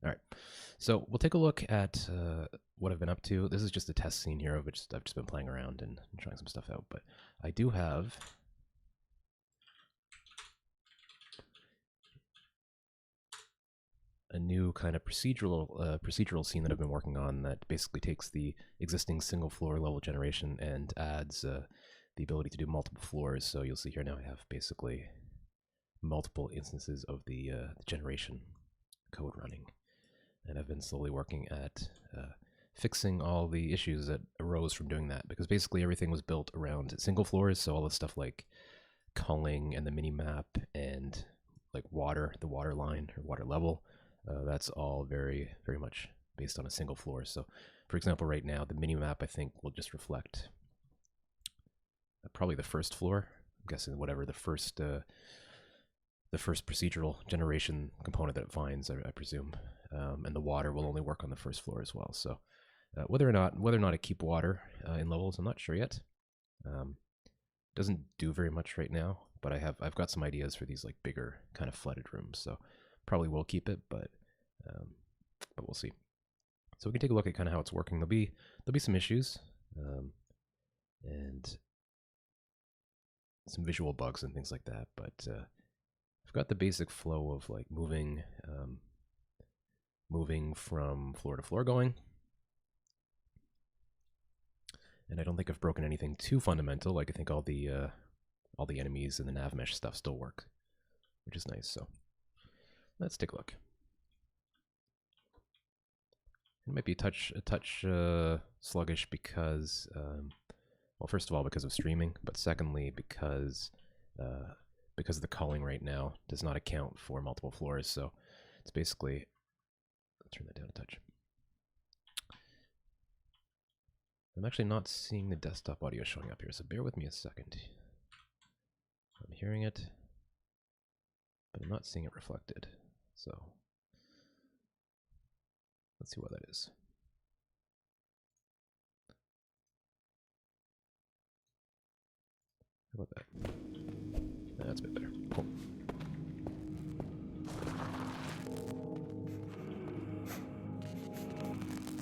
All right, so we'll take a look at what I've been up to. This is just a test scene here of which I've just been playing around and trying some stuff out. But I do have a new kind of procedural scene that I've been working on that basically takes the existing single floor level generation and adds the ability to do multiple floors. So you'll see here now I have basically multiple instances of the generation code running. And I've been slowly working at fixing all the issues that arose from doing that, because basically everything was built around single floors, so all the stuff like culling and the mini map and like water, the water line or water level, that's all very, very much based on a single floor. So for example, right now, the mini map I think will just reflect probably the first floor. I'm guessing whatever the first procedural generation component that it finds, I presume. And the water will only work on the first floor as well. So whether or not I keep water in levels, I'm not sure yet. Doesn't do very much right now, but I've got some ideas for these like bigger kind of flooded rooms. So probably will keep it, but we'll see. So we can take a look at kind of how it's working. There'll be some issues and some visual bugs and things like that, but I've got the basic flow of like moving from floor to floor going. And I don't think I've broken anything too fundamental. Like I think all the enemies and the nav mesh stuff still work, which is nice. So let's take a look. It might be a touch sluggish because, well, first of all, because of streaming, but secondly, because the culling right now does not account for multiple floors. So it's basically, let's turn that down a touch. I'm actually not seeing the desktop audio showing up here, so bear with me a second. I'm hearing it, but I'm not seeing it reflected. So let's see what that is. How about that? That's a bit better. Cool.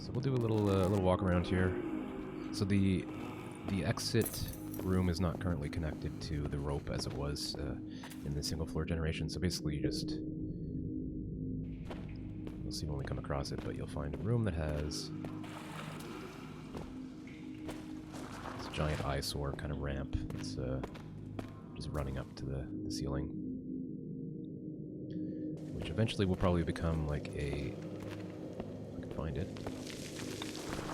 So we'll do a little walk around here. So the exit room is not currently connected to the rope as it was in the single floor generation. So basically you just, you'll see when we come across it, but you'll find a room that has this giant eyesore kind of ramp that's just running up to the ceiling, which eventually will probably become like a, if I can find it.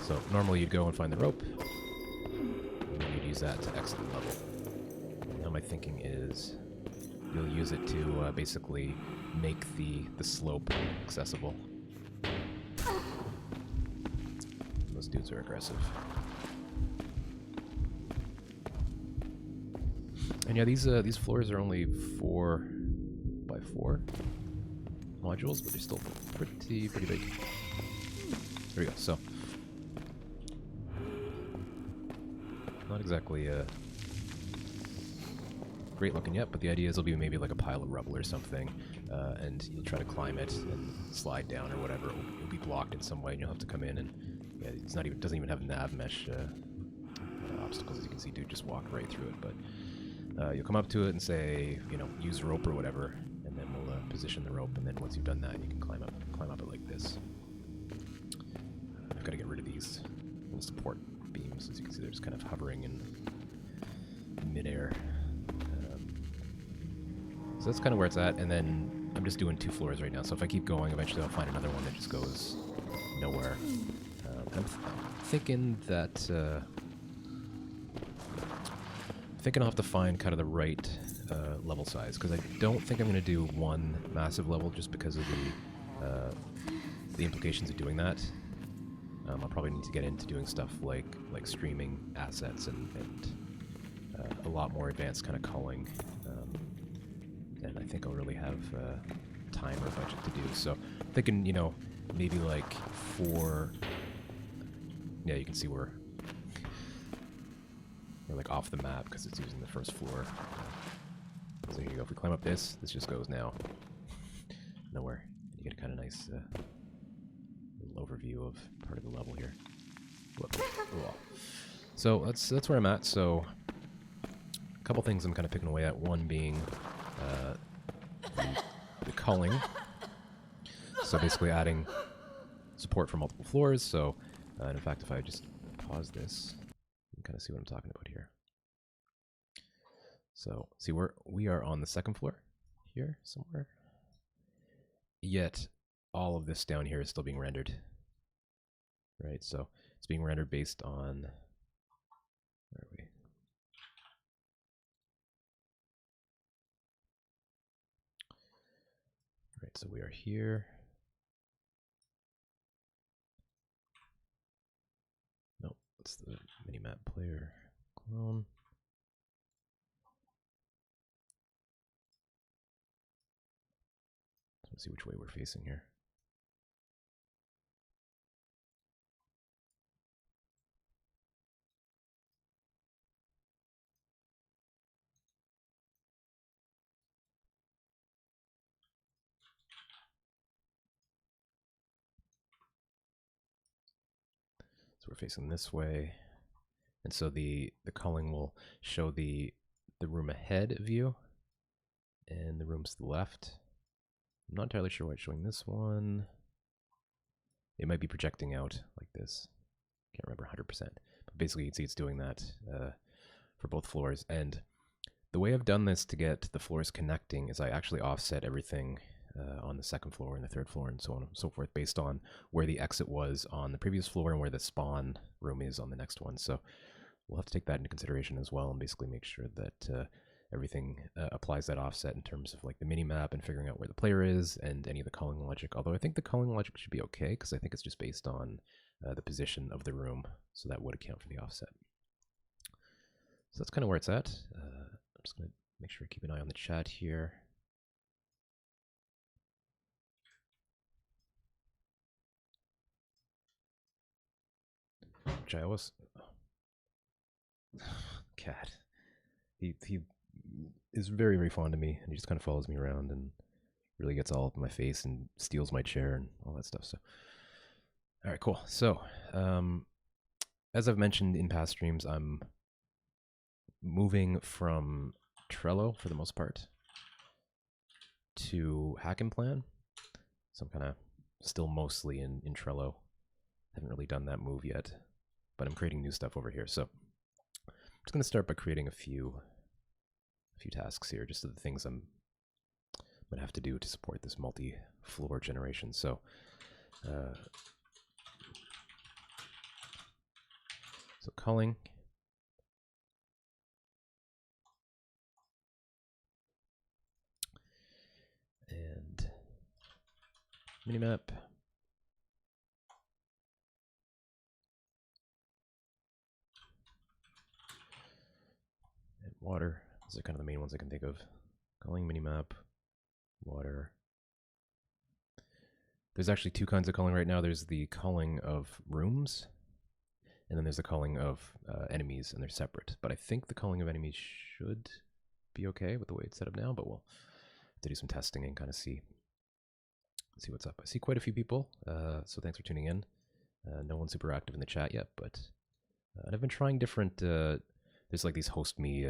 So normally you'd go and find the rope, and then you'd use that to exit the level. Now my thinking is you'll use it to basically make the slope accessible. Those dudes are aggressive. And yeah, these floors are only 4x4 modules, but they're still pretty big. There we go. So not exactly great looking yet, but the idea is it'll be maybe like a pile of rubble or something, and you'll try to climb it and slide down or whatever. It'll be blocked in some way, and you'll have to come in and yeah, doesn't even have nav mesh obstacles, as you can see. Dude, just walk right through it. But you'll come up to it and say, you know, use rope or whatever, and then we'll position the rope, and then once you've done that, you can climb up it like this. I've got to get rid of these little support beams. As you can see, they're just kind of hovering in midair. So that's kind of where it's at, and then I'm just doing 2 floors right now, so if I keep going, eventually I'll find another one that just goes nowhere. I'm thinking that I'll have to find kind of the right level size, because I don't think I'm going to do one massive level just because of the implications of doing that. I'll probably need to get into doing stuff like streaming assets and a lot more advanced kind of culling. And I think I'll really have time or budget to do. So I'm thinking, you know, maybe like 4. Yeah, you can see we're like off the map because it's using the first floor. So here you go. If we climb up this just goes now nowhere. You get a kind of nice overview of part of the level here. So that's where I'm at. So a couple things I'm kind of picking away at. One being the culling. So basically adding support for multiple floors. So and in fact, if I just pause this, you can kind of see what I'm talking about here. So see, we are on the second floor here somewhere. Yet all of this down here is still being rendered. Right, so it's being rendered based on, where are we? Right, so we are here. Nope, it's the minimap player clone. Let's see which way we're facing here. So we're facing this way. And so the culling will show the room ahead view and the rooms to the left. I'm not entirely sure why it's showing this one. It might be projecting out like this. Can't remember 100%. But basically you can see it's doing that for both floors. And the way I've done this to get the floors connecting is I actually offset everything on the second floor and the third floor and so on and so forth based on where the exit was on the previous floor and where the spawn room is on the next one. So we'll have to take that into consideration as well and basically make sure that everything applies that offset in terms of like the mini map and figuring out where the player is and any of the culling logic. Although I think the culling logic should be okay because I think it's just based on the position of the room, so that would account for the offset. So that's kind of where it's at. I'm just going to make sure I keep an eye on the chat here. Which I always... Cat. He is very, very fond of me, and he just kind of follows me around and really gets all up in my face and steals my chair and all that stuff. So, all right, cool. So, as I've mentioned in past streams, I'm moving from Trello for the most part to Hack and Plan. So I'm kind of still mostly in Trello. Haven't really done that move yet, but I'm creating new stuff over here. So I'm just going to start by creating a few tasks here, just the things I'm going to have to do to support this multi-floor generation. So culling. And minimap. And water. Those are kind of the main ones I can think of. Culling, minimap, water. There's actually two kinds of culling right now. There's the culling of rooms, and then there's the culling of enemies, and they're separate. But I think the culling of enemies should be okay with the way it's set up now, but we'll have to do some testing and kind of see what's up. I see quite a few people, so thanks for tuning in. No one's super active in the chat yet, but and I've been trying different, there's like these host me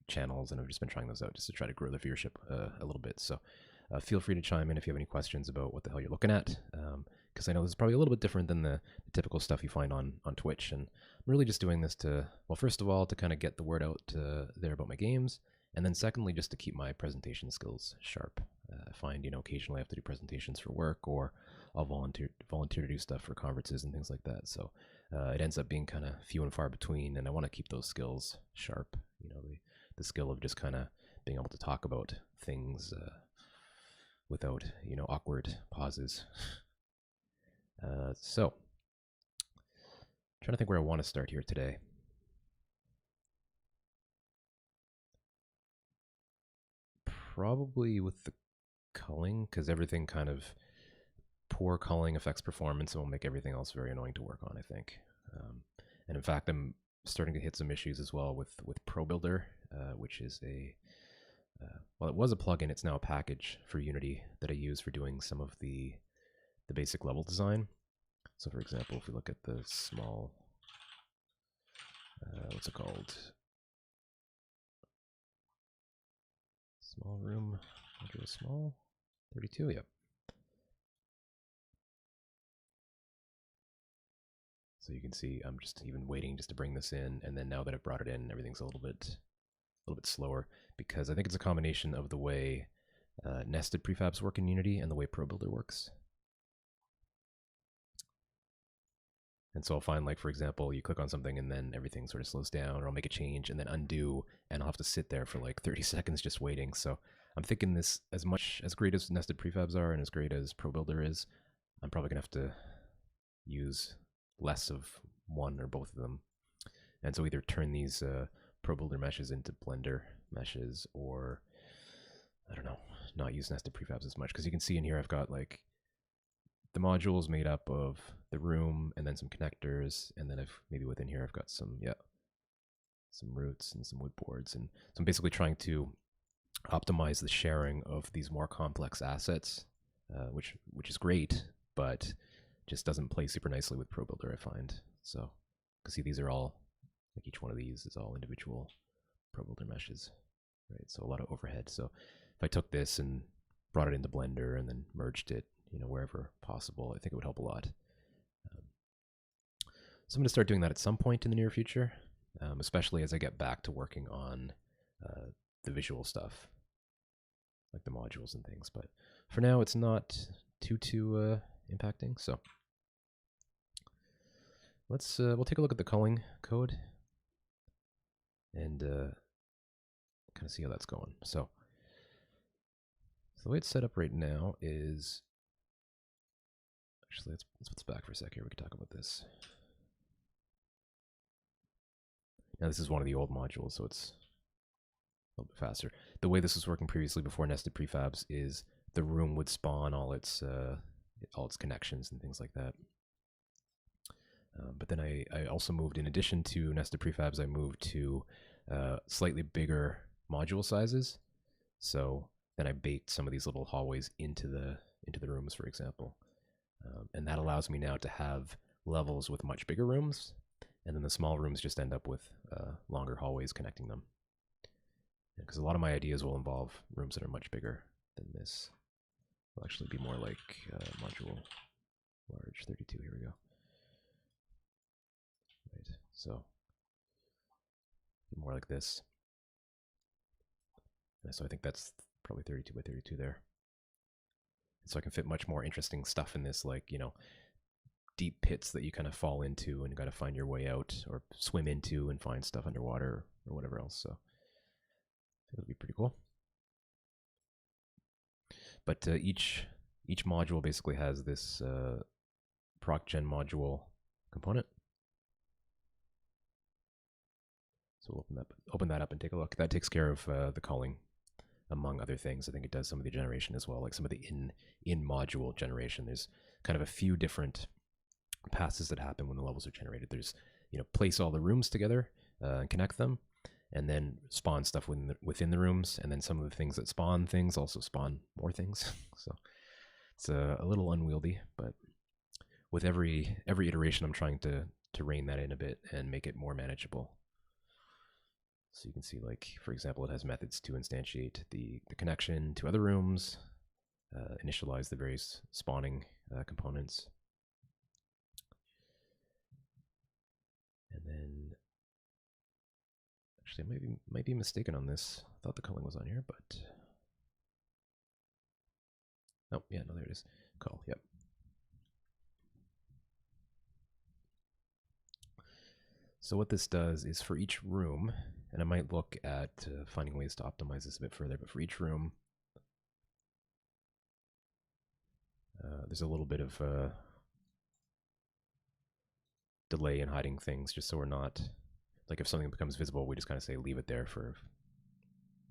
channels, and I've just been trying those out just to try to grow the viewership a little bit. So feel free to chime in if you have any questions about what the hell you're looking at, because I know this is probably a little bit different than the typical stuff you find on Twitch. And I'm really just doing this to, well, first of all, to kind of get the word out there about my games, and then secondly, just to keep my presentation skills sharp. I find, occasionally I have to do presentations for work, or I'll volunteer to do stuff for conferences and things like that. So it ends up being kind of few and far between, and I want to keep those skills sharp. The skill of just kind of being able to talk about things without, awkward pauses. So, trying to think where I want to start here today. Probably with the culling, because everything kind of poor culling affects performance and will make everything else very annoying to work on, I think. And in fact, I'm starting to hit some issues as well with ProBuilder, which is well, it was a plugin. It's now a package for Unity that I use for doing some of the the basic level design. So for example, if we look at the small, what's it called? Small room, module small, 32, yep. So you can see I'm just even waiting just to bring this in, and then now that I've brought it in, everything's a little bit slower, because I think it's a combination of the way nested prefabs work in Unity and the way ProBuilder works. And so I'll find, like, for example, you click on something and then everything sort of slows down, or I'll make a change and then undo, and I'll have to sit there for like 30 seconds just waiting. So I'm thinking this, as great as nested prefabs are and as great as ProBuilder is, I'm probably gonna have to use less of one or both of them. And so either turn these ProBuilder meshes into Blender meshes, or I don't know, not use nested prefabs as much, because you can see in here I've got like the modules made up of the room and then some connectors, and then maybe within here I've got some roots and some wood boards, and so I'm basically trying to optimize the sharing of these more complex assets, which is great, but just doesn't play super nicely with ProBuilder, I find. So you can see these are all, like, each one of these is all individual ProBuilder meshes, right? So a lot of overhead. So if I took this and brought it into Blender and then merged it, wherever possible, I think it would help a lot. So I'm going to start doing that at some point in the near future, especially as I get back to working on the visual stuff, like the modules and things. But for now, it's not too impacting. So we'll take a look at the culling code and kind of see how that's going. So the way it's set up right now is, actually, let's put this back for a sec here. We can talk about this. Now, this is one of the old modules, so it's a little bit faster. The way this was working previously before nested prefabs is the room would spawn all its connections and things like that. But then I also moved, in addition to nested prefabs, I moved to slightly bigger module sizes. So then I baked some of these little hallways into the rooms, for example. And that allows me now to have levels with much bigger rooms, and then the small rooms just end up with longer hallways connecting them. Because a lot of my ideas will involve rooms that are much bigger than this. Will actually be more like module large 32. Here we go. Right, so more like this. And so I think that's probably 32 by 32 there. And so I can fit much more interesting stuff in this, like, deep pits that you kind of fall into and you got to find your way out, or swim into and find stuff underwater or whatever else. So it'll be pretty cool. But each module basically has this procgen module component. So we'll open that up and take a look. That takes care of the culling, among other things. I think it does some of the generation as well, like some of the in module generation. There's kind of a few different passes that happen when the levels are generated. There's, place all the rooms together and connect them, and then spawn stuff within the rooms, and then some of the things that spawn things also spawn more things. So it's a little unwieldy, but with every iteration, I'm trying to rein that in a bit and make it more manageable. So you can see, like, for example, it has methods to instantiate the connection to other rooms, initialize the various spawning components. And then, actually, I might be mistaken on this. I thought the culling was on here, but oh yeah, no, there it is. Cull, yep. So what this does is, for each room, and I might look at finding ways to optimize this a bit further, but for each room, there's a little bit of delay in hiding things, just so we're not, like, if something becomes visible, we just kind of say leave it there for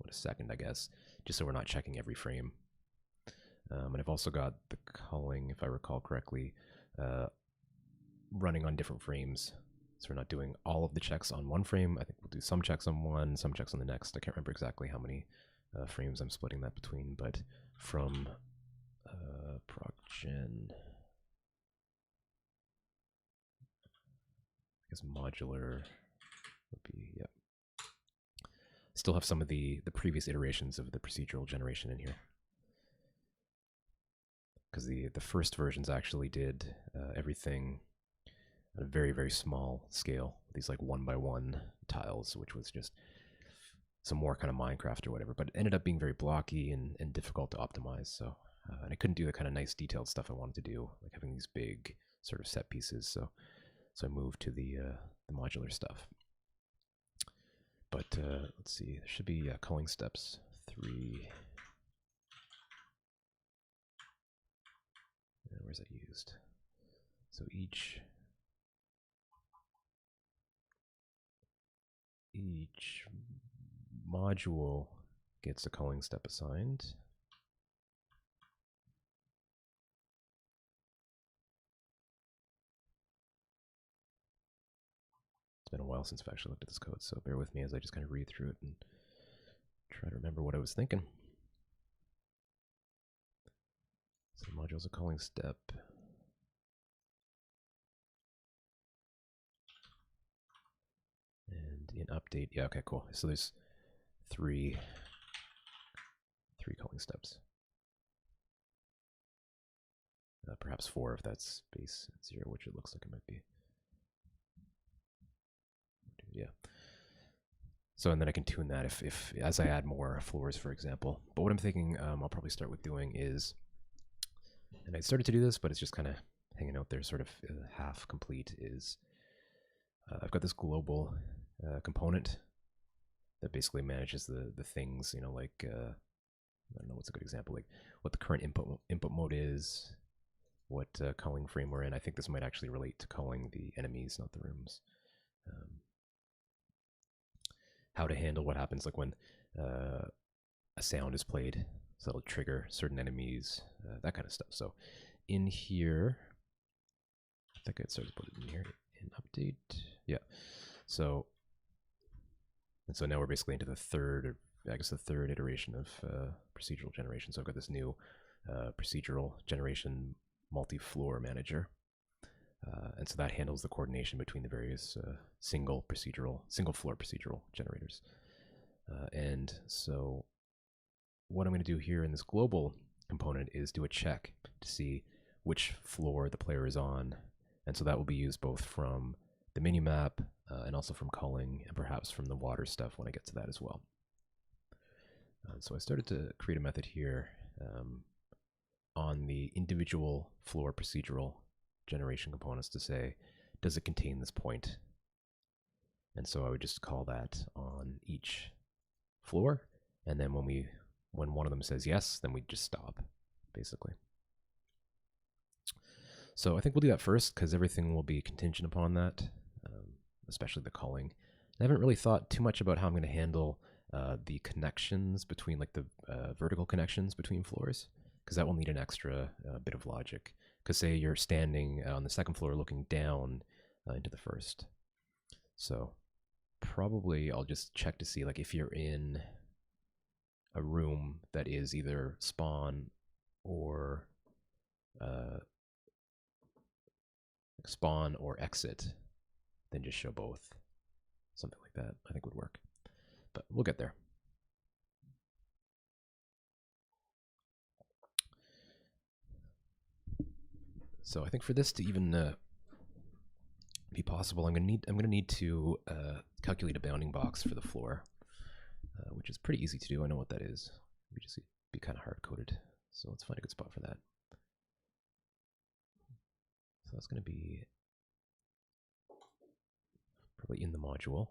a second, I guess, just so we're not checking every frame. And I've also got the culling, if I recall correctly, running on different frames. So we're not doing all of the checks on one frame. I think we'll do some checks on one, some checks on the next. I can't remember exactly how many frames I'm splitting that between, but from procgen, guess modular would be, yep. Still have some of the previous iterations of the procedural generation in here. Because the first versions actually did everything at a very, very small scale. These like 1x1 tiles, which was just some more kind of Minecraft or whatever. But it ended up being very blocky and difficult to optimize. So and I couldn't do the kind of nice detailed stuff I wanted to do, like having these big sort of set pieces. So I moved to the modular stuff. But let's see, there should be culling steps 3. Where's that used? So each module gets a culling step assigned. It's been a while since I've actually looked at this code, so bear with me as I just kind of read through it and try to remember what I was thinking. So the module's a culling step. And in update, yeah, okay, cool. So there's three culling steps. Perhaps 4 if that's base 0, which it looks like it might be. Yeah. So, and then I can tune that if as I add more floors, for example. But what I'm thinking I'll probably start with doing is, and I started to do this, but it's just kind of hanging out there, sort of half complete, is I've got this global component that basically manages the things, you know, like, I don't know what's a good example, like what the current input mode is, what culling frame we're in. I think this might actually relate to culling the enemies, not the rooms. How to handle what happens like when a sound is played, so it'll trigger certain enemies, that kind of stuff. So in here, I think I started to put it in here in update. Yeah. So, and so now we're basically into the third iteration of procedural generation. So I've got this new procedural generation multi-floor manager. And so that handles the coordination between the various single floor procedural generators. And so what I'm going to do here in this global component is do a check to see which floor the player is on. And so that will be used both from the minimap and also from culling and perhaps from the water stuff when I get to that as well. So I started to create a method here on the individual floor procedural generation components to say, does it contain this point? And so I would just call that on each floor, and then when one of them says yes, then we just stop, basically. So I think we'll do that first because everything will be contingent upon that, especially the culling. I haven't really thought too much about how I'm going to handle the connections between, like the vertical connections between floors, because that will need an extra bit of logic. Because say you're standing on the second floor looking down into the first. So probably I'll just check to see like if you're in a room that is either spawn or exit, then just show both. Something like that I think would work. But we'll get there. So I think for this to even be possible, I'm gonna need to calculate a bounding box for the floor, which is pretty easy to do. I know what that is. We just be kind of hard coded. So let's find a good spot for that. So that's gonna be probably in the module.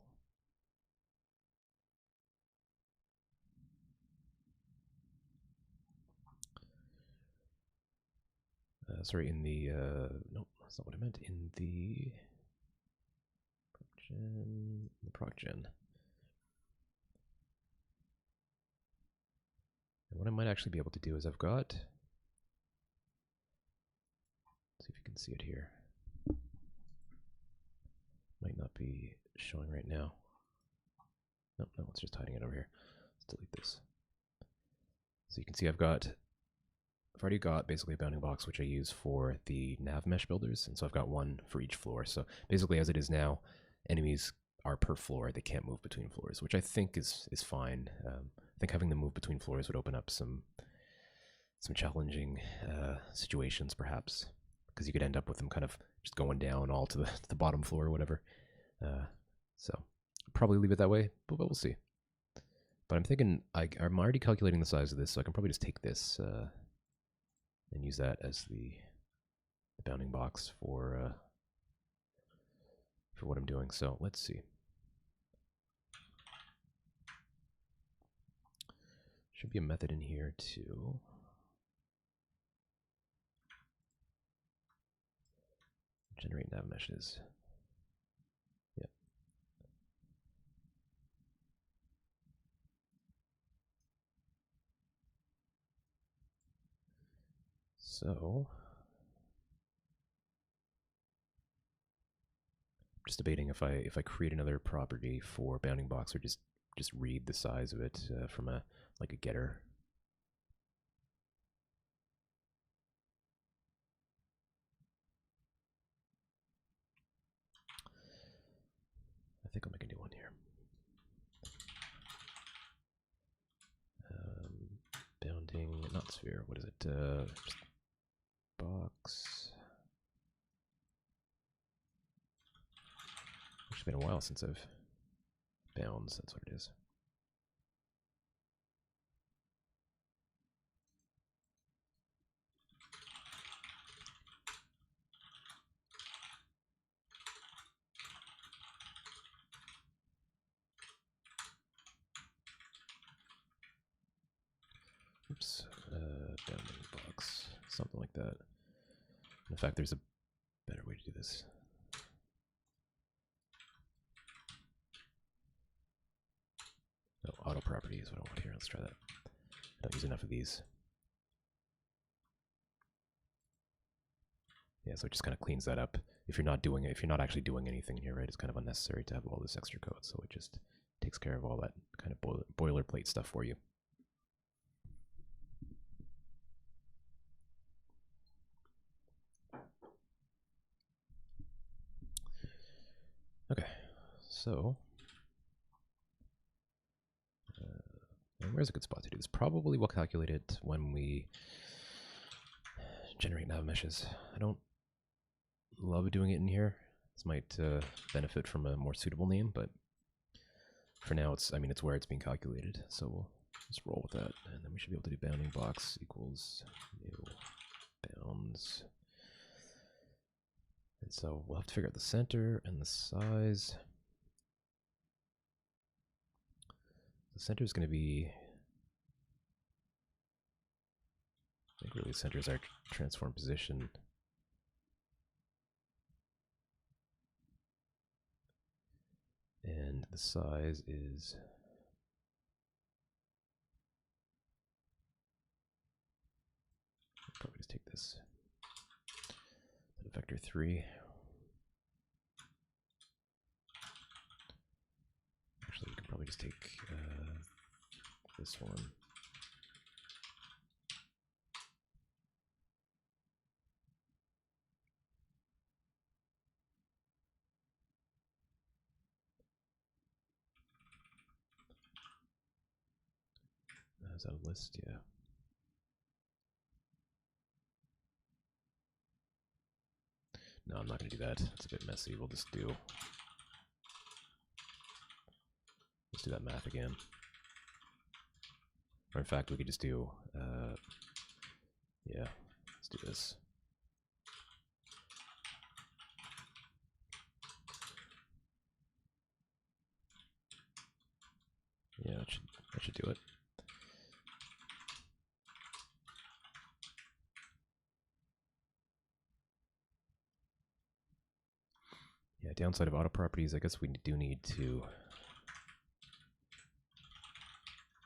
Sorry, in the nope, that's not what I meant. In the proc-gen. And what I might actually be able to do is I've got, let's see if you can see it here. Might not be showing right now. Nope, no, it's just hiding it over here. Let's delete this. So you can see I've got I've already got basically a bounding box which I use for the nav mesh builders, and so I've got one for each floor. So basically, as it is now, enemies are per floor; they can't move between floors, which I think is fine. I think having them move between floors would open up some challenging situations, perhaps, because you could end up with them kind of just going down all to the bottom floor or whatever. So probably leave it that way, but we'll see. But I'm thinking I'm already calculating the size of this, so I can probably just take this and use that as the bounding box for what I'm doing. So let's see. Should be a method in here to generate nav meshes. Yep. So I'm just debating if I create another property for bounding box or just read the size of it from a getter. I think I'll make a new one here. Bounding, not sphere. What is it? Just box. It's been a while since I've bounds. That's what it is. Oops. Bounding box. Something like that. In fact, there's a better way to do this. No, auto property is what I want here. Let's try that. I don't use enough of these. Yeah, so it just kind of cleans that up. If you're not doing it, if you're not actually doing anything here, right, it's kind of unnecessary to have all this extra code. So it just takes care of all that kind of boilerplate stuff for you. Okay, so where's a good spot to do this? Probably we'll calculate it when we generate nav meshes. I don't love doing it in here. This might benefit from a more suitable name, but for now, it's where it's being calculated. So we'll just roll with that, and then we should be able to do bounding box equals new bounds. And so we'll have to figure out the center and the size. The center is going to be, I think really the center is our transform position. And the size is I'll probably just take this to vector 3. Actually, we can probably just take this one. Is that a list? Yeah. No, I'm not going to do that. It's a bit messy. We'll just do let's do that math again. Or in fact, we could just do yeah, let's do this. Yeah, that should do it. Yeah, downside of auto properties, I guess we do need to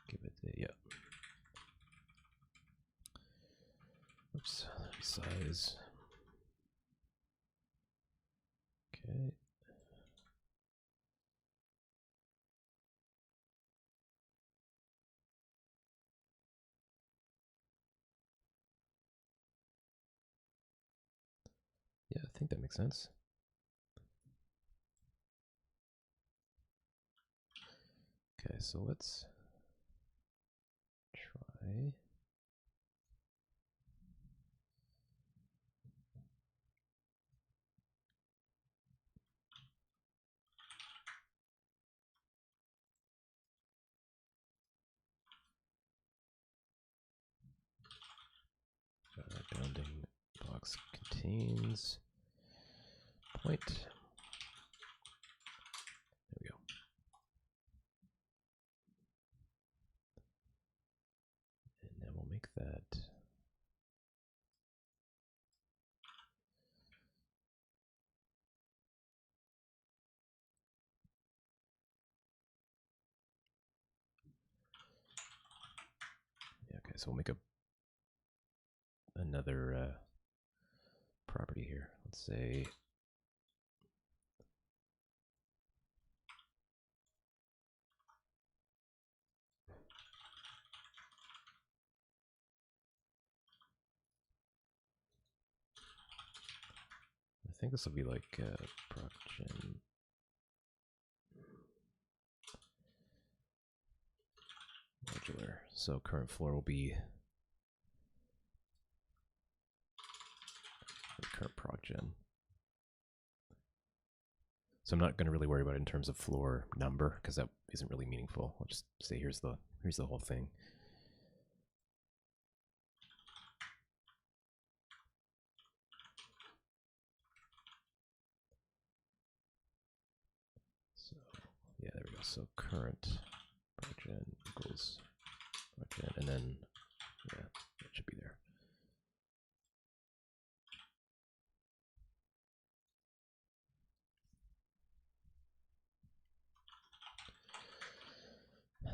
give it the, yeah. Oops, size. Okay. think that makes sense. Okay, so let's try. Bounding box contains point. There we go. And now we'll make that. Yeah, okay, so we'll make another property here. Let's say I think this will be like procgen modular. So current floor will be current procgen. So I'm not going to really worry about it in terms of floor number because that isn't really meaningful. I'll just say here's the whole thing. So yeah, there we go. So current procgen equals procgen, and then yeah, it should be there.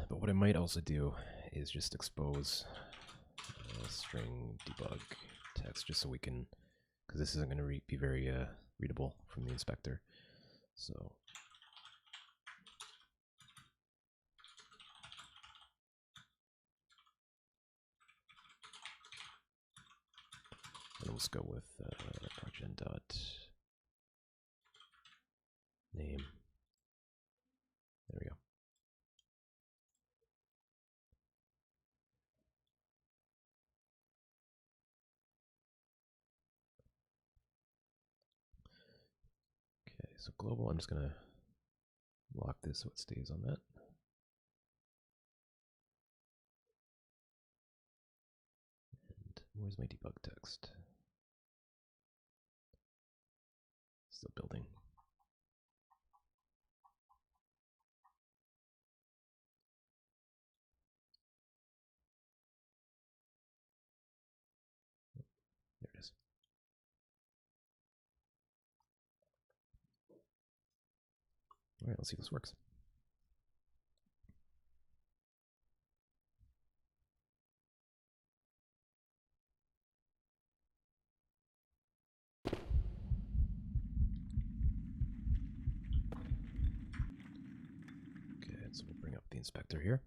But what I might also do is just expose string debug text just so we can, because this isn't going to be very readable from the inspector. So and let's go with procgen dot name. There we go. Okay, so global, I'm just going to lock this so it stays on that. And where's my debug text? Still building. There it is. All right, let's see if this works. Okay, so we'll bring up the inspector here.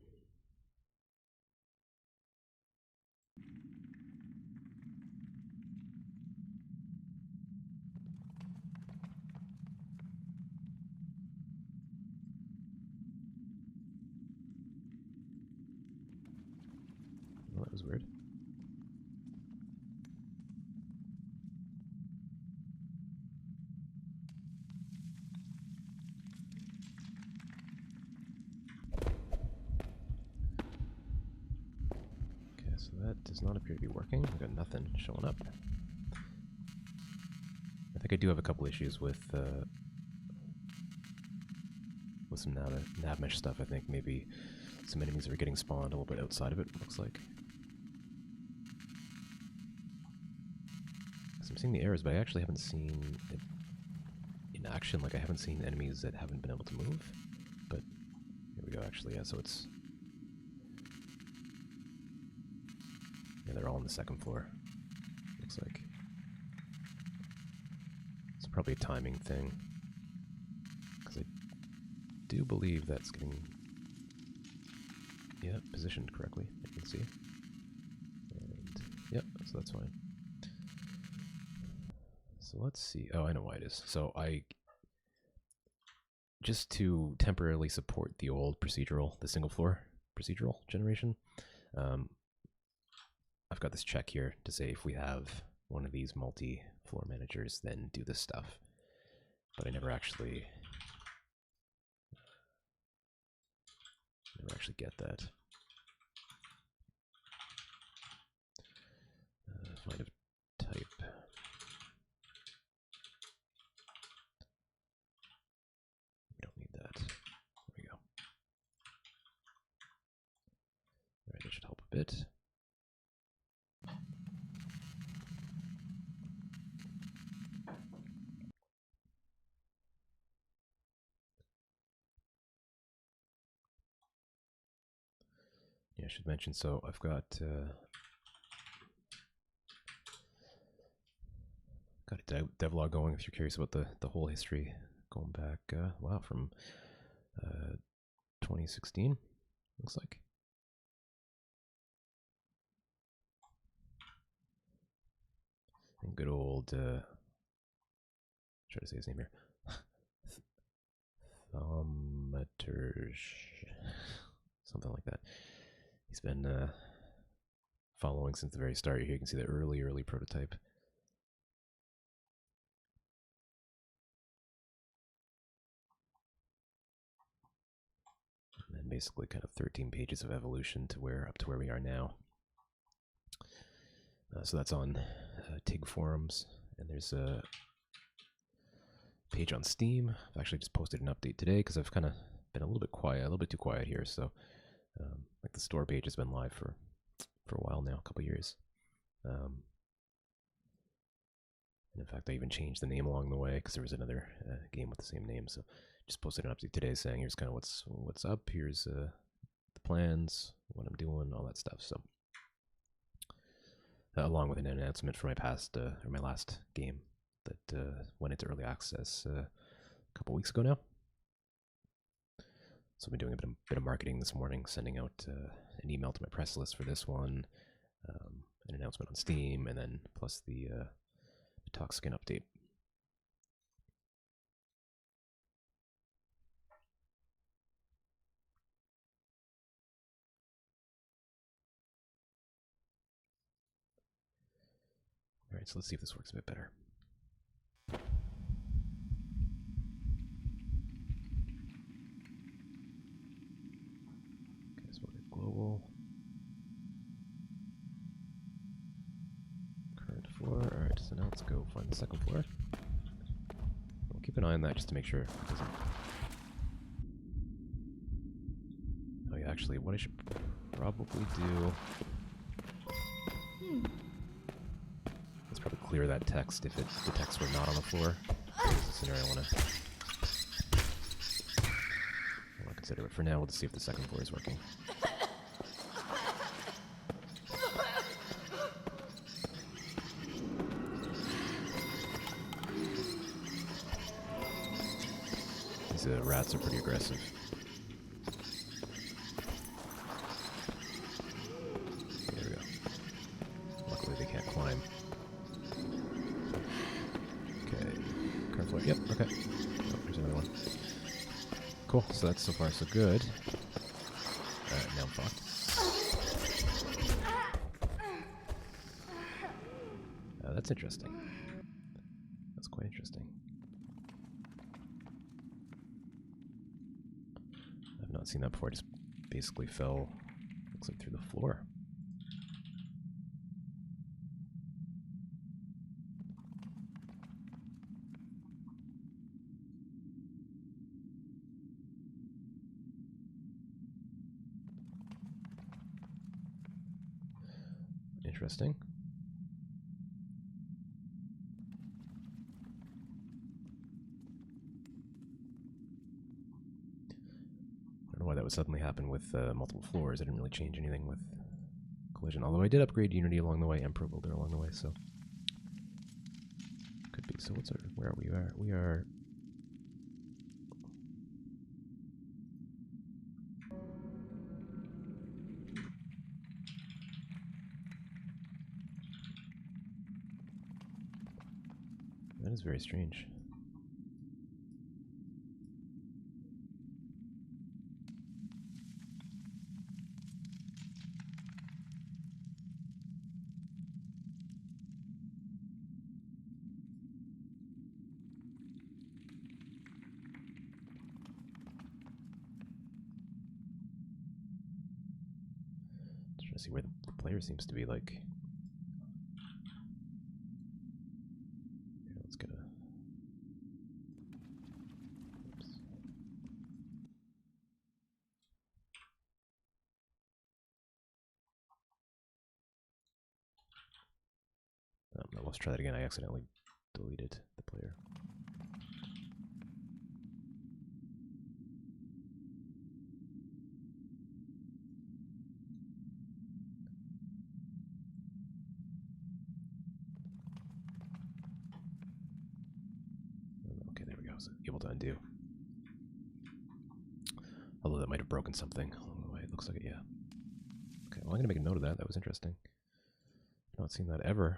Well, that was weird. Okay, so that does not appear to be working. I've got nothing showing up. I think I do have a couple issues with some nav mesh stuff. I think maybe some enemies are getting spawned a little bit outside of it, looks like. Because I'm seeing the errors, but I actually haven't seen it in action. Like, I haven't seen enemies that haven't been able to move. But here we go, actually. Yeah, so it's... yeah, they're all on the second floor, looks like. It's probably a timing thing. Because I do believe that's getting... yeah, positioned correctly, you can see. And, yep, so that's fine. So let's see. Oh, I know why it is. So just to temporarily support the old procedural, the single floor procedural generation, I've got this check here to say if we have one of these multi-floor managers, then do this stuff. But I never actually get that. Find a type. We don't need that. There we go. All right, that should help a bit. Yeah, I should mention, so I've got a devlog going if you're curious about the whole history going back, wow, from 2016, looks like. And good old, try to say his name here, Thaumaturge, something like that. He's been following since the very start. Here you can see the early prototype. And then basically kind of 13 pages of evolution to up to where we are now. So that's on TIG forums, and there's a page on Steam. I've actually just posted an update today because I've kind of been a little bit too quiet here. So like the store page has been live for a while now, a couple years. And in fact, I even changed the name along the way because there was another game with the same name. So just posted an update today saying here's kind of what's up. Here's the plans, what I'm doing, all that stuff. So along with an announcement for my my last game that went into early access a couple weeks ago now. So I've been doing a bit of marketing this morning, sending out an email to my press list for this one, an announcement on Steam, and then plus the TOXICANT update. All right, so let's see if this works a bit better. Okay, so we'll get global. Current floor. All right, so now let's go find the second floor. We'll keep an eye on that just to make sure it doesn't. Oh yeah, actually, what I should probably do. Let's probably clear that text if the text were not on the floor. This is a scenario I want to consider. But for now, we'll just see if the second floor is working. These rats are pretty aggressive. There we go. Luckily, they can't climb. Okay. Current floor. Yep, okay. Oh, there's another one. Cool, so that's so far so good. Now I'm fucked. That's interesting. That's quite interesting. I've not seen that before. I just basically fell, looks like, through the floor. Interesting. I don't know why that would suddenly happen with multiple floors. I didn't really change anything with collision. Although I did upgrade Unity along the way and Pro Builder along the way, so could be. So what's our? Where are we? We are. that is very strange. Just trying to see where the player seems to be, like. Here, let's get a... Oops. No, let's try that again. I accidentally deleted the player. Okay, there we go. So able to undo. Although that might have broken something along the way. It looks like it, yeah. Okay, well, I'm going to make a note of that. That was interesting. I've not seen that ever.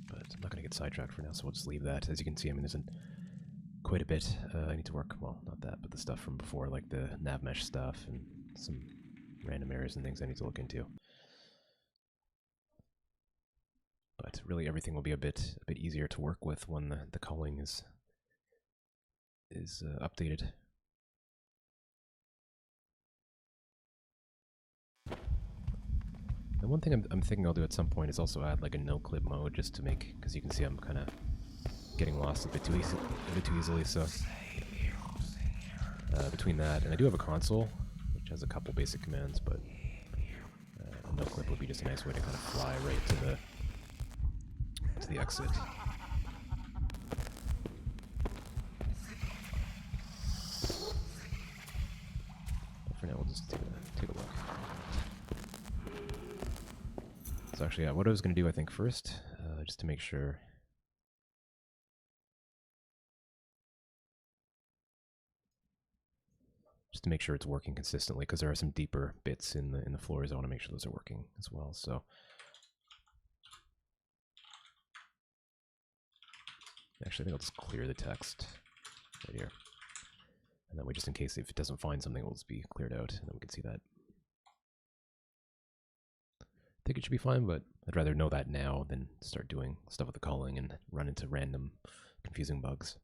But I'm not going to get sidetracked for now, so we'll just leave that. As you can see, I mean, there's quite a bit I need to work. Well, not that, but the stuff from before, like the nav mesh stuff and some random errors and things I need to look into. But really, everything will be a bit easier to work with when the culling is updated. And one thing I'm thinking I'll do at some point is also add like a no clip mode, just to make, because you can see I'm kind of getting lost a bit too easily. So between that, and I do have a console which has a couple basic commands, but a no clip would be just a nice way to kind of fly right to the exit. But for now, we'll just take a look. So actually, what I was going to do, I think, first, just to make sure. Just to make sure it's working consistently, because there are some deeper bits in the floors. I want to make sure those are working as well. So actually, I think I'll just clear the text right here, and that way, just in case if it doesn't find something, it will just be cleared out, and then we can see that. I think it should be fine, but I'd rather know that now than start doing stuff with the culling and run into random confusing bugs.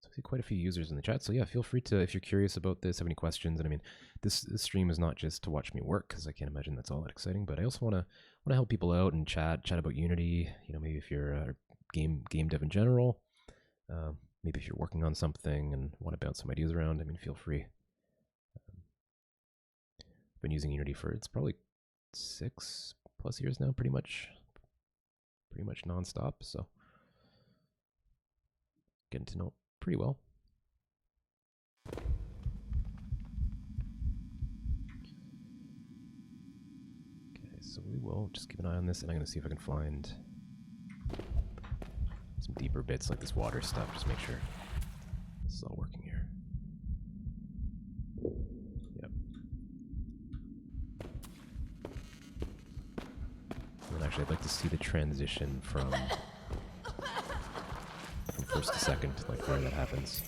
So I see quite a few users in the chat. So yeah, feel free to, if you're curious about this, have any questions. And I mean, this stream is not just to watch me work, because I can't imagine that's all that exciting. But I also want to help people out and chat about Unity. You know, maybe if you're a game dev in general, maybe if you're working on something and want to bounce some ideas around. I mean, feel free. I've been using Unity for, it's probably 6+ years now, pretty much nonstop. So getting to know it pretty well. Okay, so we will just keep an eye on this, and I'm going to see if I can find some deeper bits like this water stuff. Just make sure this is all working here. Yep. And then actually, I'd like to see the transition from first to second, like where that happens.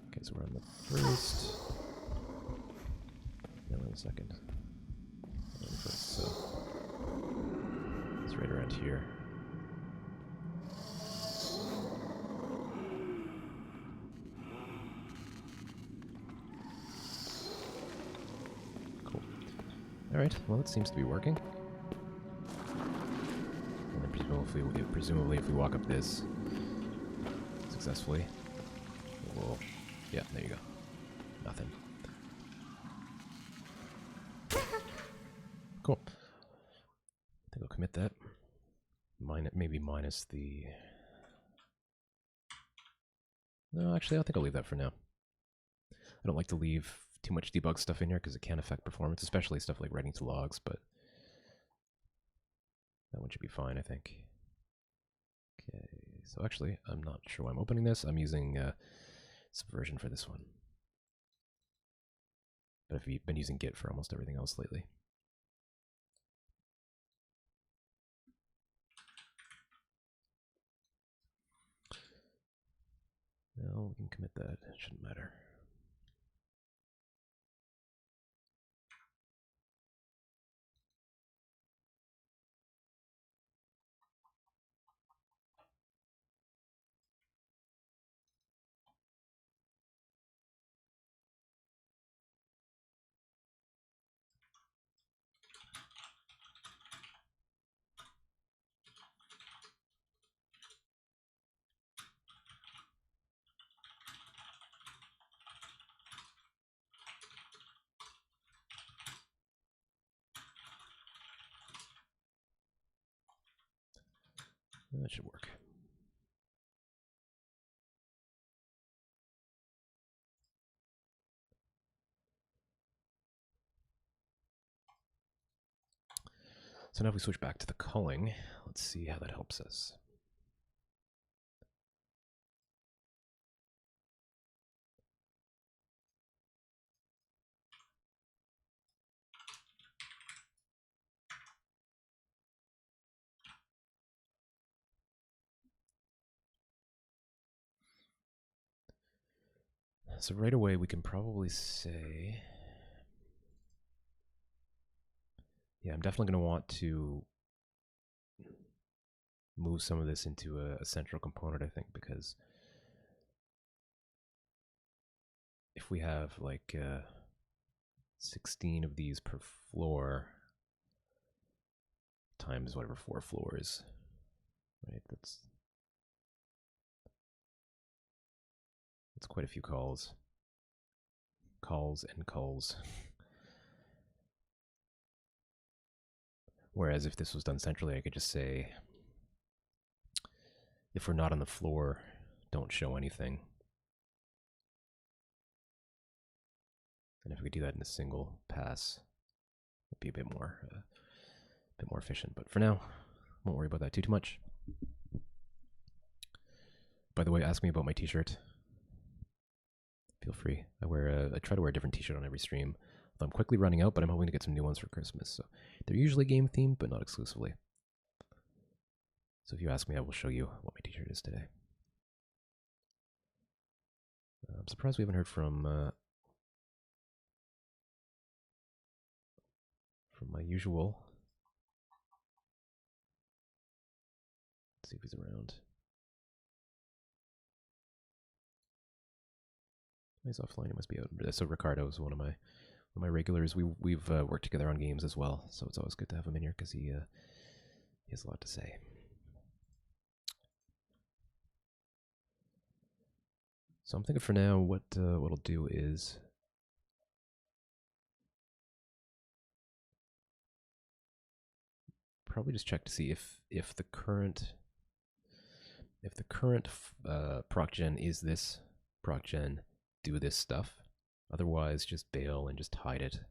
Okay, so we're on the first, then we're on the second, and the first, so it's right around here. Cool. Alright, well, it seems to be working. Presumably, if we walk up this successfully, we'll, yeah, there you go. Nothing. Cool. I think I'll commit that. Maybe minus the No, actually, I think I'll leave that for now. I don't like to leave too much debug stuff in here because it can affect performance, especially stuff like writing to logs, but that one should be fine, I think. Okay, so actually, I'm not sure why I'm opening this. I'm using Subversion for this one. But I've been using Git for almost everything else lately. Well, we can commit that. It shouldn't matter. That should work. So now if we switch back to the culling, let's see how that helps us. So right away we can probably say, yeah, I'm definitely going to want to move some of this into a central component, I think, because if we have like 16 of these per floor times whatever 4 floors, right? That's quite a few calls. Calls and calls. Whereas if this was done centrally, I could just say, if we're not on the floor, don't show anything. And if we could do that in a single pass, it'd be a bit more efficient. But for now, won't worry about that too much. By the way, ask me about my t-shirt. Feel free. I try to wear a different t-shirt on every stream. I'm quickly running out, but I'm hoping to get some new ones for Christmas. So they're usually game themed, but not exclusively. So if you ask me, I will show you what my t-shirt is today. I'm surprised we haven't heard from my usual. Let's see if he's around. He's offline. He must be out. So Ricardo is one of my regulars. We've worked together on games as well, so it's always good to have him in here because he has a lot to say. So I'm thinking for now, what I'll do is probably just check to see if the current procgen is this procgen, do this stuff. Otherwise, just bail and just hide it.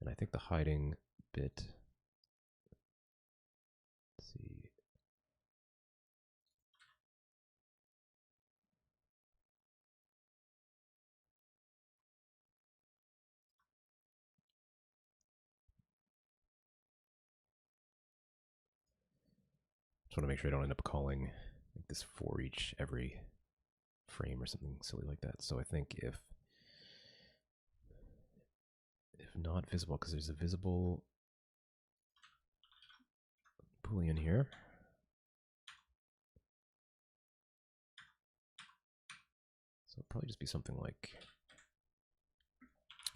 And I think the hiding bit. Let's see. Just want to make sure I don't end up calling like this for each every frame or something silly like that. So I think if not visible, because there's a visible boolean here. So it'll probably just be something like,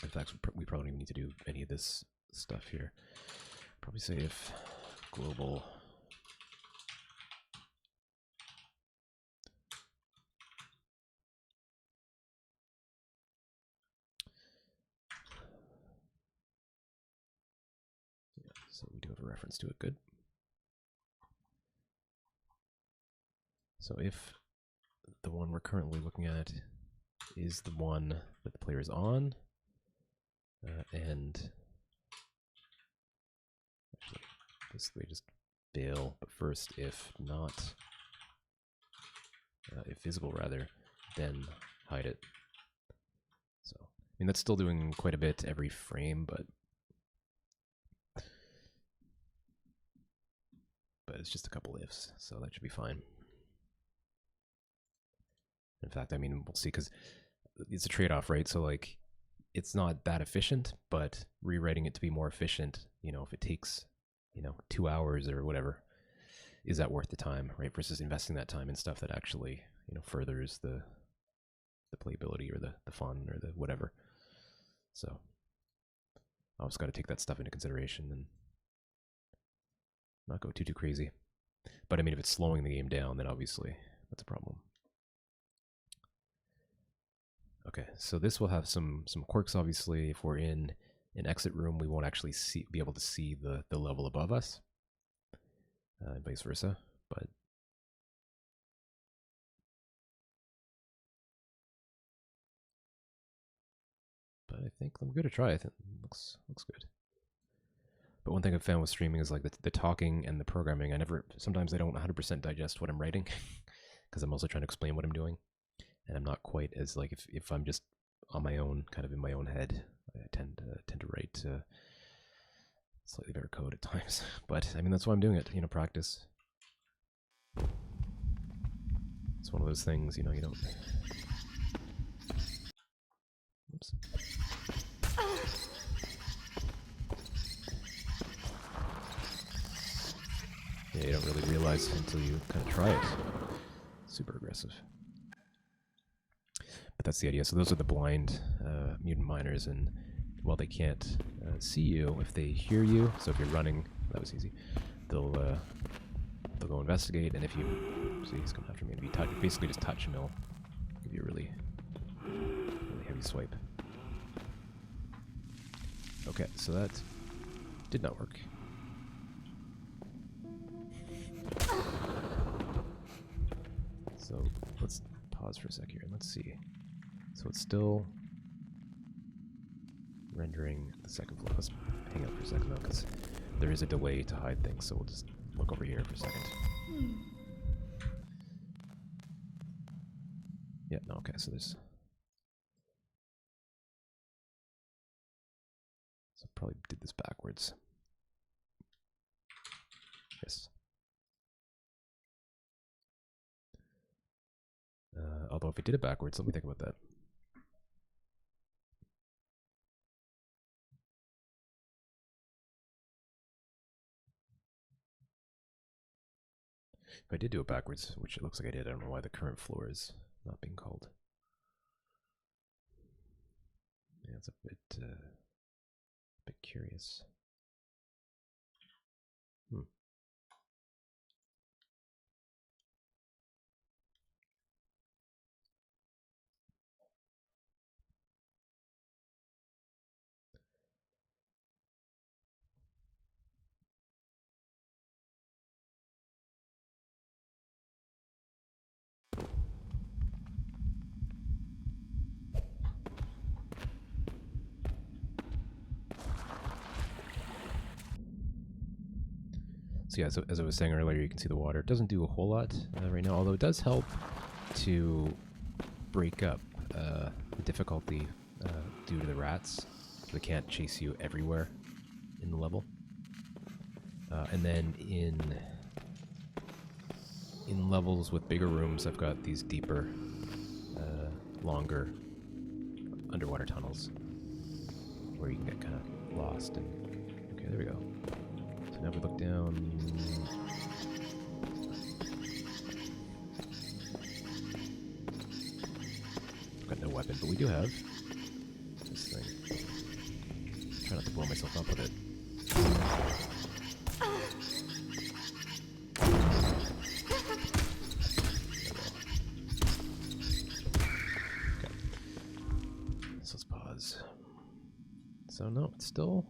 in fact, we probably don't even need to do any of this stuff here. Probably say if global so we do have a reference to it, good. So if the one we're currently looking at is the one that the player is on, and actually, this way just fail, but first, if not, if visible rather, then hide it. So, I mean, that's still doing quite a bit every frame, but it's just a couple ifs, so that should be fine. In fact, I mean, we'll see, because it's a trade-off, right? So, like, it's not that efficient, but rewriting it to be more efficient, you know, if it takes, you know, 2 hours or whatever, is that worth the time, right? Versus investing that time in stuff that actually, you know, furthers the playability or the fun or the whatever. So, I always got to take that stuff into consideration and not go too crazy. But I mean, if it's slowing the game down, then obviously that's a problem. Okay, so this will have some quirks, obviously. If we're in an exit room, we won't actually be able to see the level above us, and vice versa. But I think I'm going to try. I think it looks good. But one thing I've found with streaming is like the talking and the programming. Sometimes I don't 100% digest what I'm writing because I'm also trying to explain what I'm doing, and I'm not quite as like if I'm just on my own, kind of in my own head, I tend to write slightly better code at times. But I mean, that's why I'm doing it. You know, practice. It's one of those things, you know, you don't. Oops. Yeah, you don't really realize until you kind of try it. Super aggressive. But that's the idea. So those are the blind mutant miners, and while they can't see you, if they hear you, so if you're running, that was easy, they'll go investigate, and if you see he's coming after me, and if you basically just touch, and he'll give you a really heavy swipe. Okay, so that did not work. So let's pause for a sec here and let's see. So it's still rendering the second floor. Let's hang out for a second though, because there is a delay to hide things, so we'll just look over here for a second. Yeah, no, okay, so there's... So I probably did this backwards. Yes. Although if I did it backwards, let me think about that. If I did do it backwards, which it looks like I did, I don't know why the current floor is not being called. Yeah, it's a bit curious. So yeah, so as I was saying earlier, you can see the water. It doesn't do a whole lot right now, although it does help to break up the difficulty due to the rats. They can't chase you everywhere in the level. And then in levels with bigger rooms, I've got these deeper, longer underwater tunnels where you can get kind of lost. And okay, there we go. So now we look down. I've got no weapon, but we do have this thing. Try not to blow myself up with it. Okay. So let's pause. So no, it's still...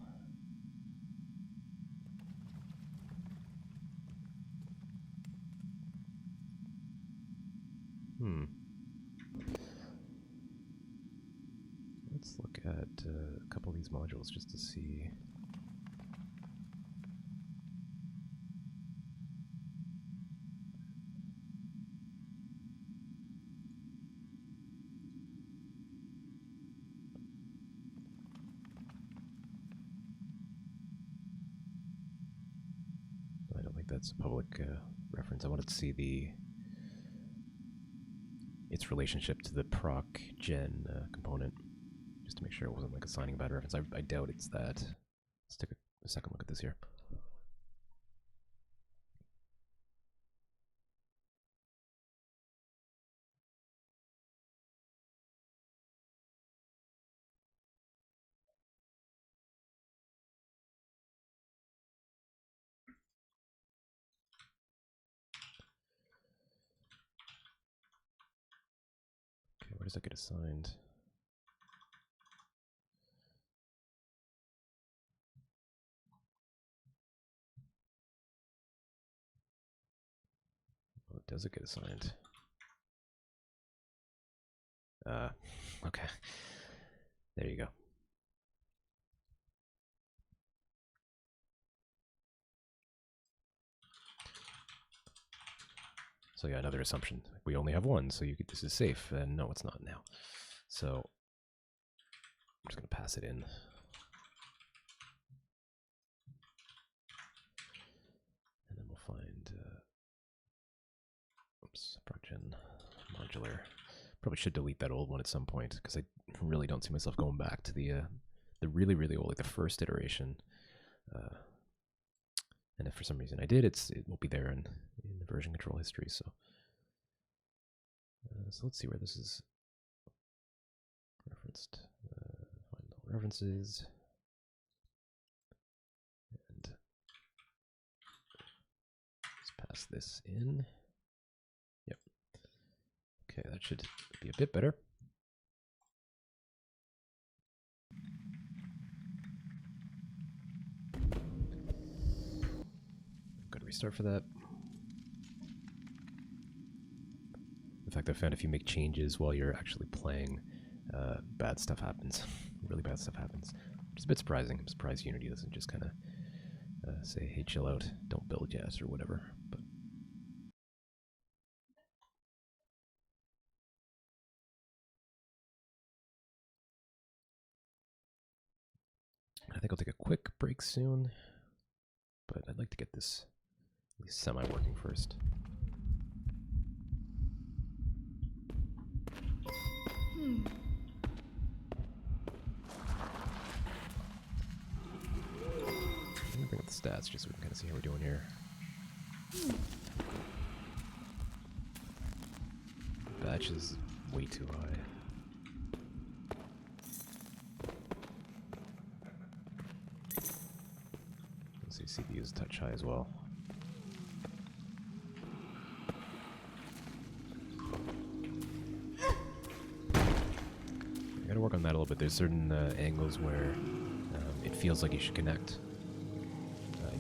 Let's look at a couple of these modules just to see. I don't think that's a public reference. I wanted to see its relationship to the proc gen component, just to make sure it wasn't like assigning a bad reference. I doubt it's that. Let's take a second look at this here. Okay, where does that get assigned? Oh, does it get assigned? Okay. There you go. So yeah, another assumption. We only have one, so this is safe. And no, it's not now. So I'm just going to pass it in. And then we'll find, oops, proc-gen modular. Probably should delete that old one at some point, because I really don't see myself going back to the really, really old, like the first iteration. And if for some reason I did, it will be there in the version control history. So, so let's see where this is referenced. Find all references. And let's pass this in. Yep. Okay, that should be a bit better. Got to restart for that. In fact, I found if you make changes while you're actually playing, bad stuff happens. Really bad stuff happens. Which is a bit surprising. I'm surprised Unity doesn't just kind of say, hey, chill out, don't build yet, or whatever. But I think I'll take a quick break soon. But I'd like to get this at least semi-working first. Let me bring up the stats just so we can kind of see how we're doing here. Batch is way too high. Let's see, CPU is a touch high as well. I gotta work on that a little bit. There's certain angles where it feels like you should connect.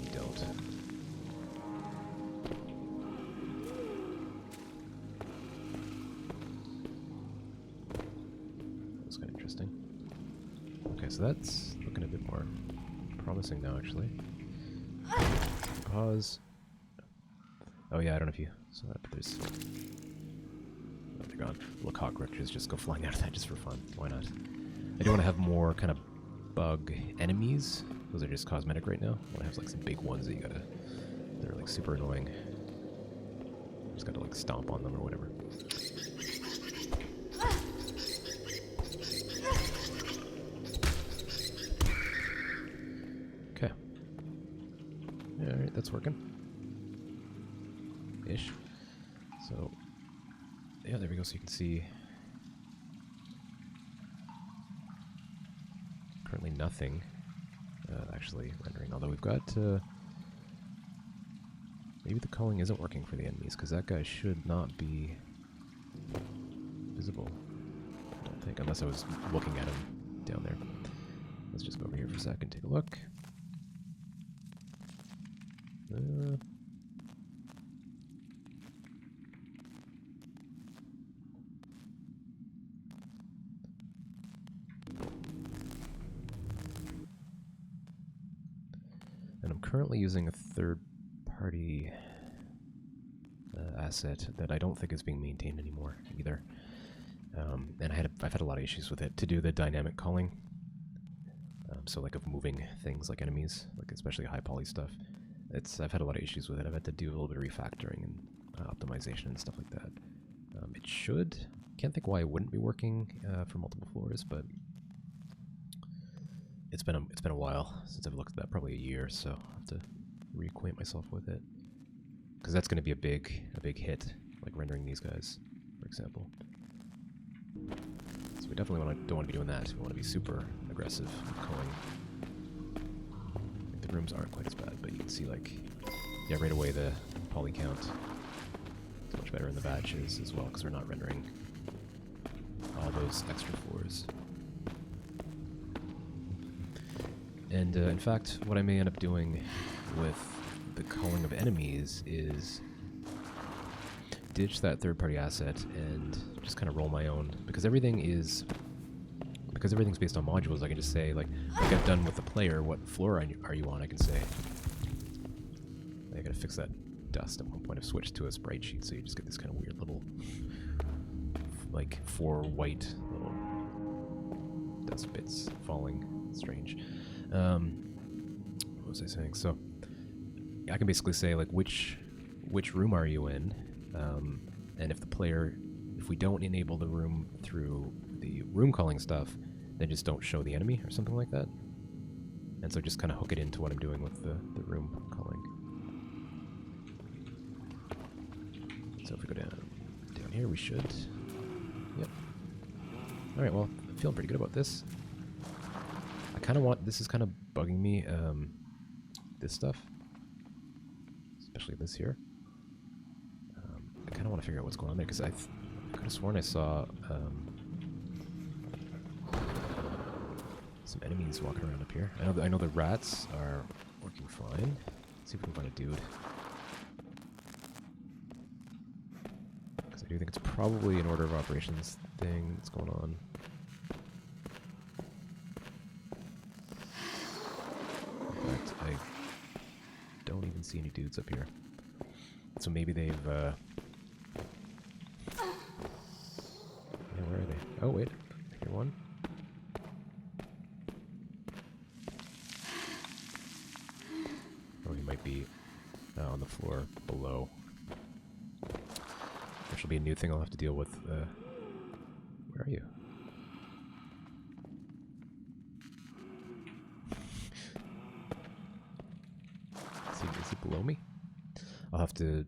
You don't. That's kind of interesting. Okay, so that's looking a bit more promising now, actually. Pause. Oh yeah, I don't know if you saw that, but there's... Oh, they're gone. Little cockroaches just go flying out of that just for fun. Why not? I do want to have more kind of bug enemies. Those are just cosmetic right now. I want to have like some big ones that you gotta... They're like super annoying. Just gotta like stomp on them or whatever. Okay. Alright, that's working. Ish. So, yeah, there we go. So you can see currently nothing actually rendering. Although we've got maybe the culling isn't working for the enemies because that guy should not be visible. I don't think, unless I was looking at him down there. Let's just go over here for a second, take a look. I'm currently using a third-party asset that I don't think is being maintained anymore either. And I've had a lot of issues with it to do the dynamic culling. So like of moving things like enemies, like especially high poly stuff. I've had a lot of issues with it. I've had to do a little bit of refactoring and optimization and stuff like that. It should. Can't think why it wouldn't be working for multiple floors, but it's been a while since I've looked at that. Probably a year, so I'll have to reacquaint myself with it. Because that's going to be a big hit, like rendering these guys, for example. So we definitely don't want to be doing that. We want to be super aggressive with culling. I think the rooms aren't quite as bad, but you can see, like, yeah, right away the poly count is much better in the batches as well, because we're not rendering all those extra floors. And in fact, what I may end up doing with the culling of enemies is ditch that third-party asset and just kind of roll my own, because everything's based on modules. I can just say, like I've done with the player, what floor are you on? I can say. I gotta fix that dust at one point. I've switched to a sprite sheet, so you just get this kind of weird little, like 4 white little dust bits falling. Strange. What was I saying? So I can basically say, like, which room are you in, and if we don't enable the room through the room culling stuff, then just don't show the enemy or something like that. And so just kind of hook it into what I'm doing with the room culling. So if we go down here, we should. Yep. All right. Well, I'm feeling pretty good about this. I kind of want. This is kind of bugging me. This stuff, especially this here. I kind of want to figure out what's going on there, because I could have sworn I saw some enemies walking around up here. I know the rats are working fine. Let's see if we can find a dude. Because I do think it's probably an order of operations thing that's going on. In fact, I don't even see any dudes up here. So maybe they've yeah, where are they? Oh wait, I hear one. Oh, he might be on the floor below. Which will be a new thing I'll have to deal with. Where are you? Is he below me? I'll have to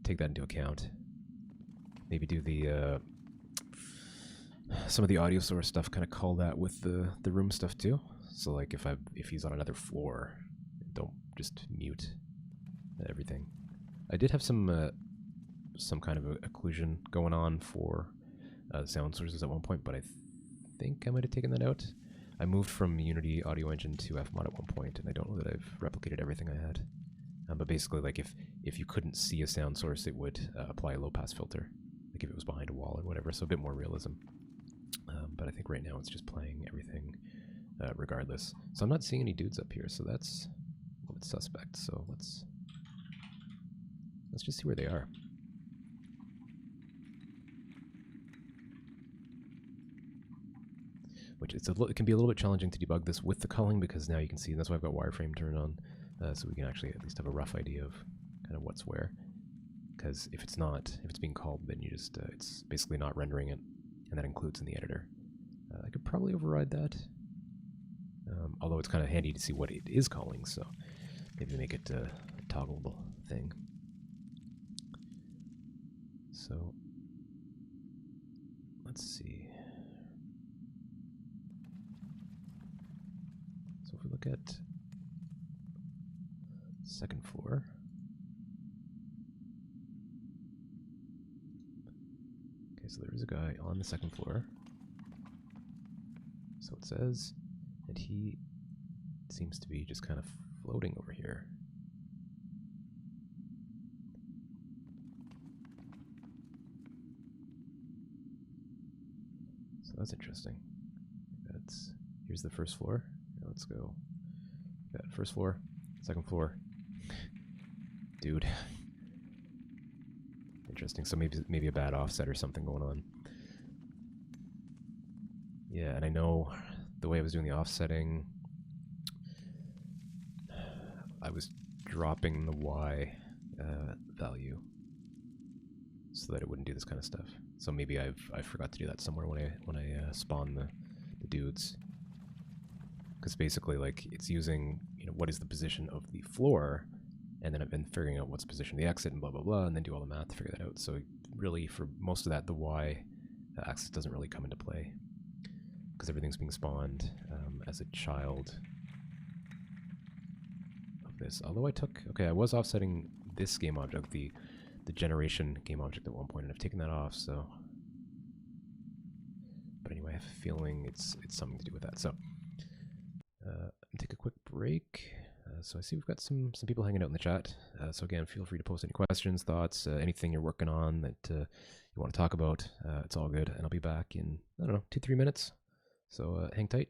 take that into account. Maybe do the some of the audio source stuff, kind of call that with the room stuff too. So like if he's on another floor, don't just mute everything. I did have some kind of occlusion going on for sound sources at one point, but I think I might have taken that out. I moved from Unity Audio Engine to Fmod at one point, and I don't know that I've replicated everything I had. But basically, like if you couldn't see a sound source, it would apply a low-pass filter, like if it was behind a wall or whatever, so a bit more realism. But I think right now it's just playing everything regardless. So I'm not seeing any dudes up here, so that's a little bit suspect. So let's just see where they are. Which it can be a little bit challenging to debug this with the culling, because now you can see, and that's why I've got wireframe turned on, so we can actually at least have a rough idea of kind of what's where. Because if it's being called, then you just it's basically not rendering it, and that includes in the editor. I could probably override that, although it's kind of handy to see what it is calling, so maybe make it a toggleable thing. So let's see. So if we look at second floor, okay, so there is a guy on the second floor, so it says, and he seems to be just kind of floating over here. So that's interesting. Here's the first floor. Let's go that. First floor, second floor. Dude. Interesting. So maybe a bad offset or something going on. Yeah, and I know the way I was doing the offsetting, I was dropping the Y value so that it wouldn't do this kind of stuff. So maybe I forgot to do that somewhere when I spawn the dudes, because basically like it's using what is the position of the floor, and then I've been figuring out what's the position of the exit and blah blah blah, and then do all the math to figure that out. So really, for most of that, the Y axis doesn't really come into play because everything's being spawned as a child of this. Although I was offsetting this game object, the generation game object at one point, and I've taken that off. So, but anyway, I have a feeling it's something to do with that. So, take a quick break. So I see we've got some people hanging out in the chat. So again, feel free to post any questions, thoughts, anything you're working on that you want to talk about. It's all good, and I'll be back in, I don't know, 2-3 minutes. So hang tight.